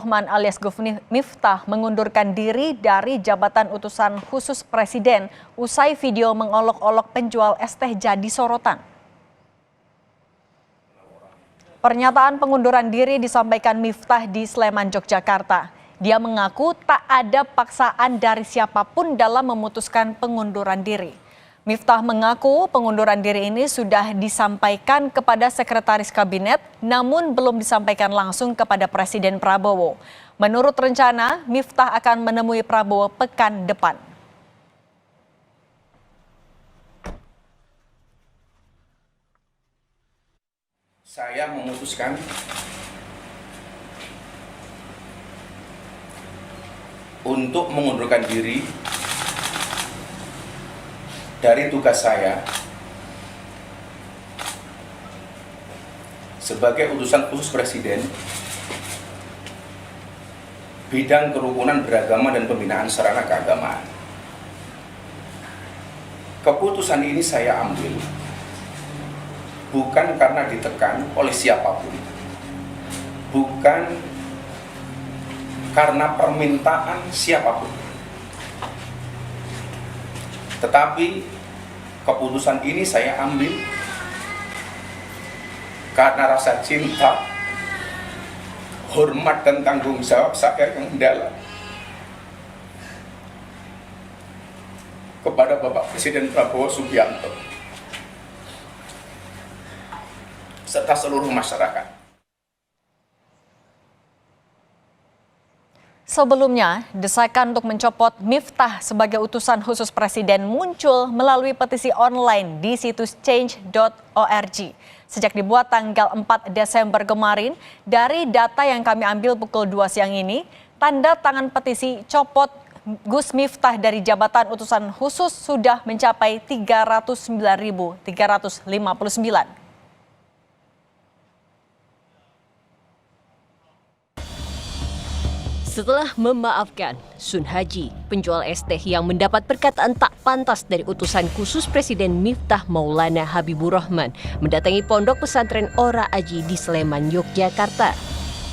Rahman alias Gus Miftah mengundurkan diri dari jabatan utusan khusus Presiden usai video mengolok-olok penjual es teh jadi sorotan. Pernyataan pengunduran diri disampaikan Miftah di Sleman, Yogyakarta. Dia mengaku tak ada paksaan dari siapapun dalam memutuskan pengunduran diri. Miftah mengaku pengunduran diri ini sudah disampaikan kepada Sekretaris Kabinet, namun belum disampaikan langsung kepada Presiden Prabowo. Menurut rencana, Miftah akan menemui Prabowo pekan depan. Saya memutuskan untuk mengundurkan diri dari tugas saya sebagai utusan khusus Presiden bidang kerukunan beragama dan pembinaan sarana keagamaan. Keputusan ini saya ambil bukan karena ditekan oleh siapapun, bukan karena permintaan siapapun, tetapi keputusan ini saya ambil karena rasa cinta, hormat dan tanggung jawab saya yang mendalam kepada Bapak Presiden Prabowo Subianto serta seluruh masyarakat. Sebelumnya, desakan untuk mencopot Miftah sebagai utusan khusus Presiden muncul melalui petisi online di situs change.org. Sejak dibuat tanggal 4 Desember kemarin, dari data yang kami ambil pukul 2 siang ini, tanda tangan petisi copot Gus Miftah dari jabatan utusan khusus sudah mencapai 309.359. Setelah memaafkan Sun Haji, penjual es teh yang mendapat perkataan tak pantas dari utusan khusus Presiden Miftah Maulana Habibur Rahman mendatangi pondok pesantren Ora Aji di Sleman, Yogyakarta.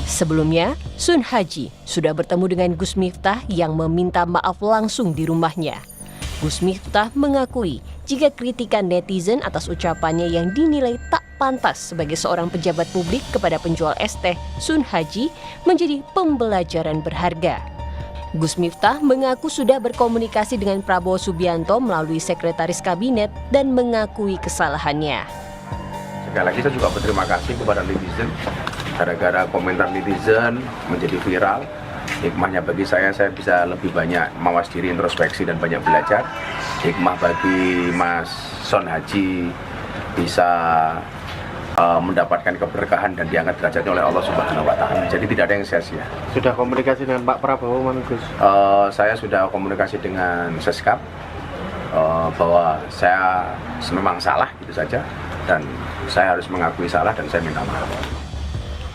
Sebelumnya, Sun Haji sudah bertemu dengan Gus Miftah yang meminta maaf langsung di rumahnya. Gus Miftah mengakui jika kritikan netizen atas ucapannya yang dinilai tak pantas sebagai seorang pejabat publik kepada penjual es teh Sun Haji menjadi pembelajaran berharga. Gus Miftah mengaku sudah berkomunikasi dengan Prabowo Subianto melalui Sekretaris Kabinet dan mengakui kesalahannya. Sekali lagi saya juga berterima kasih kepada netizen. Gara-gara komentar netizen menjadi viral. Hikmahnya bagi saya bisa lebih banyak mawas diri, introspeksi dan banyak belajar. Hikmah bagi Mas Sun Haji bisa mendapatkan keberkahan dan diangkat derajatnya oleh Allah Subhanahu wa Ta'ala. Jadi tidak ada yang sia-sia. Sudah komunikasi dengan Pak Prabowo, Gus? Saya sudah komunikasi dengan Seskap bahwa saya memang salah gitu saja dan saya harus mengakui salah dan saya minta maaf.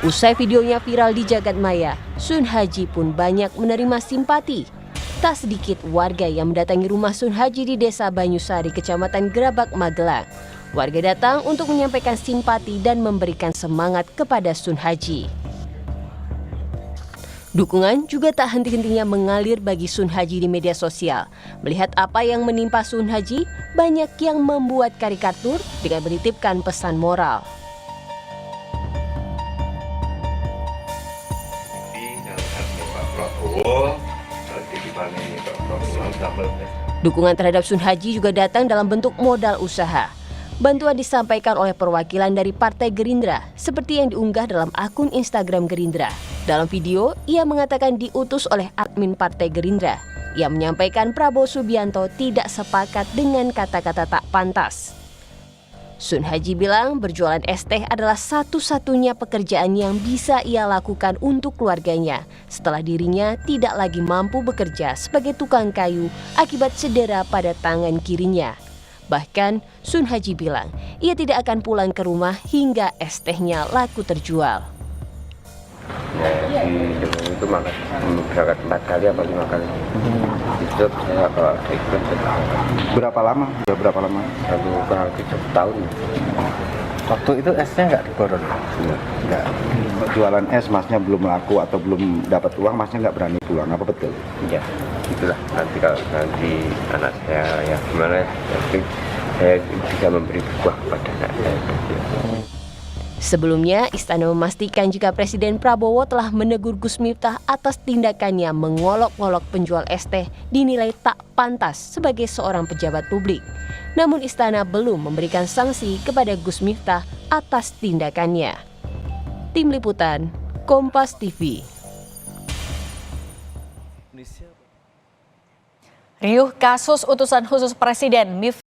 Usai videonya viral di jagat maya, Sun Haji pun banyak menerima simpati. Tak sedikit warga yang mendatangi rumah Sun Haji di Desa Banyusari, Kecamatan Gerabak, Magelang. Warga datang untuk menyampaikan simpati dan memberikan semangat kepada Sun Haji. Dukungan juga tak henti-hentinya mengalir bagi Sun Haji di media sosial. Melihat apa yang menimpa Sun Haji, banyak yang membuat karikatur dengan menitipkan pesan moral. Dukungan terhadap Sun Haji juga datang dalam bentuk modal usaha. Bantuan disampaikan oleh perwakilan dari Partai Gerindra, seperti yang diunggah dalam akun Instagram Gerindra. Dalam video, ia mengatakan diutus oleh admin Partai Gerindra. Ia menyampaikan Prabowo Subianto tidak sepakat dengan kata-kata tak pantas. Sun Haji bilang berjualan es teh adalah satu-satunya pekerjaan yang bisa ia lakukan untuk keluarganya setelah dirinya tidak lagi mampu bekerja sebagai tukang kayu akibat cedera pada tangan kirinya. Bahkan Sun Haji bilang ia tidak akan pulang ke rumah hingga es tehnya laku terjual. Ya, itu makan berangkat 4 kali apa 5 kali. Itu saya kalau ikut. Berapa lama? Sudah berapa lama? Kurang 7 tahun. Waktu itu esnya nggak diborong? Nggak. Jualan es masnya belum laku atau belum dapat uang, masnya nggak berani pulang, apa betul? Ya, itulah nanti kalau nanti anak saya ya gimana, nanti saya bisa memberi buah kepada anak saya. Sebelumnya, istana memastikan jika Presiden Prabowo telah menegur Gus Miftah atas tindakannya mengolok-olok penjual es teh dinilai tak pantas sebagai seorang pejabat publik. Namun istana belum memberikan sanksi kepada Gus Miftah atas tindakannya. Tim Liputan, Kompas TV. Riuh kasus utusan khusus Presiden